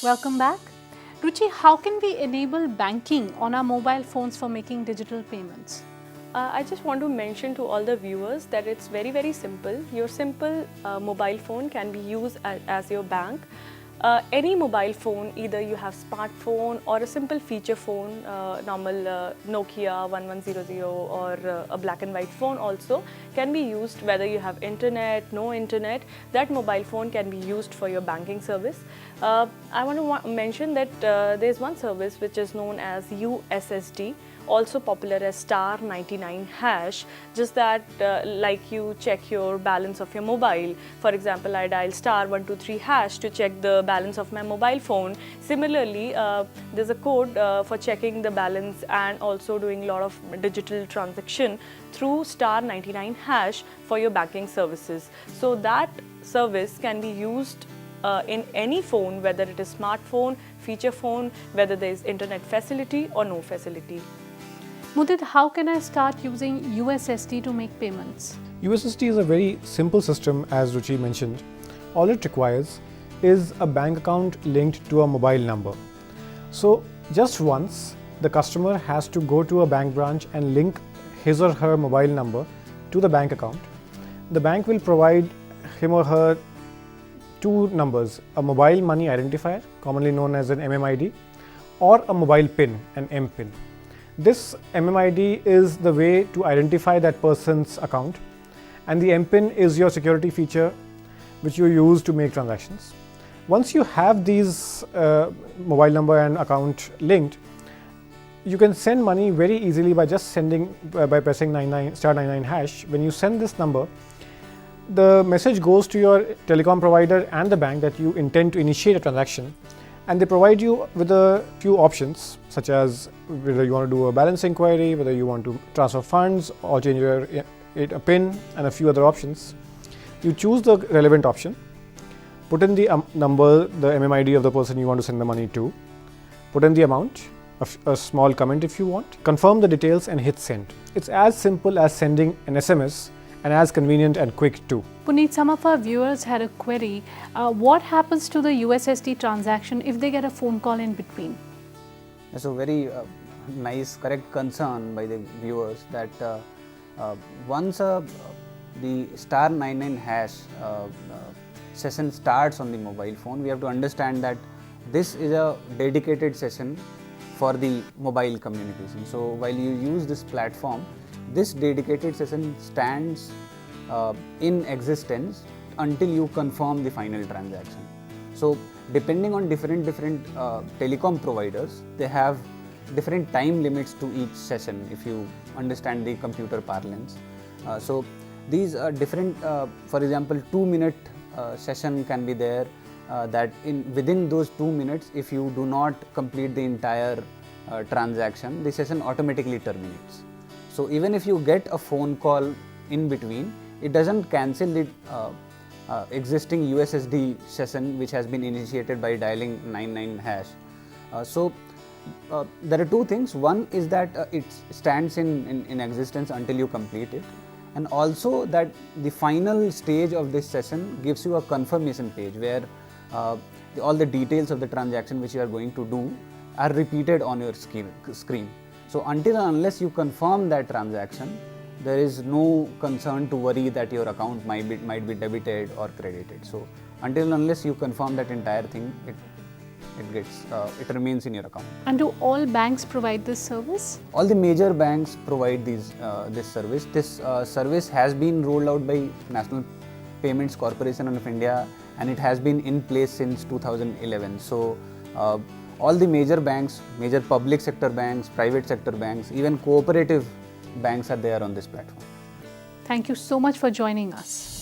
Welcome back. Ruchi, how can we enable banking on our mobile phones for making digital payments? I just want to mention to all the viewers that it's very simple. Your simple mobile phone can be used as your bank. Any mobile phone, either you have smartphone or a simple feature phone, normal Nokia 1100 or a black and white phone also can be used, whether you have internet, no internet, that mobile phone can be used for your banking service. I want to mention that there's one service which is known as USSD, also popular as star 99 hash, just that like you check your balance of your mobile. For example, I dial star 123 hash to check the balance of my mobile phone. Similarly, there's a code for checking the balance and also doing a lot of digital transaction through star 99 hash for your banking services. So that service can be used in any phone, whether it is smartphone, feature phone, whether there is internet facility or no facility. Mudit, how can I start using USSD to make payments? USSD is a very simple system, as Ruchi mentioned. All it requires is a bank account linked to a mobile number. So just once, the customer has to go to a bank branch and link his or her mobile number to the bank account. The bank will provide him or her two numbers, a mobile money identifier, commonly known as an MMID, or a mobile PIN, an MPIN. This MMID is the way to identify that person's account, and the MPIN is your security feature which you use to make transactions. Once you have these mobile number and account linked, you can send money very easily by just by pressing star 99 hash. When you send this number, the message goes to your telecom provider and the bank that you intend to initiate a transaction, and they provide you with a few options, such as whether you want to do a balance inquiry, whether you want to transfer funds or change your PIN, and a few other options. You choose the relevant option, put in the number, the MMID of the person you want to send the money to, put in the amount, a small comment if you want, confirm the details and hit send. It's as simple as sending an SMS and as convenient and quick too. Puneet, some of our viewers had a query. What happens to the USSD transaction if they get a phone call in between? That's a very nice, correct concern by the viewers that once the star 99 hash session starts on the mobile phone, we have to understand that this is a dedicated session for the mobile communication. So while you use this platform, this dedicated session stands in existence until you confirm the final transaction. So depending on different telecom providers, they have different time limits to each session, if you understand the computer parlance. So these are different, for example, 2-minute session can be there, that within those 2 minutes, if you do not complete the entire transaction, the session automatically terminates. So even if you get a phone call in between, it doesn't cancel the existing USSD session which has been initiated by dialing 99 hash. So there are two things. One is that it stands in existence until you complete it, and also that the final stage of this session gives you a confirmation page where all the details of the transaction which you are going to do are repeated on your screen. So until and unless you confirm that transaction, there is no concern to worry that your account might be debited or credited. So until and unless you confirm that entire thing, it remains in your account. And do all banks provide this service? All the major banks provide this service. This service has been rolled out by National Payments Corporation of India, and it has been in place since 2011. So all the major banks, major public sector banks, private sector banks, even cooperative banks are there on this platform. Thank you so much for joining us.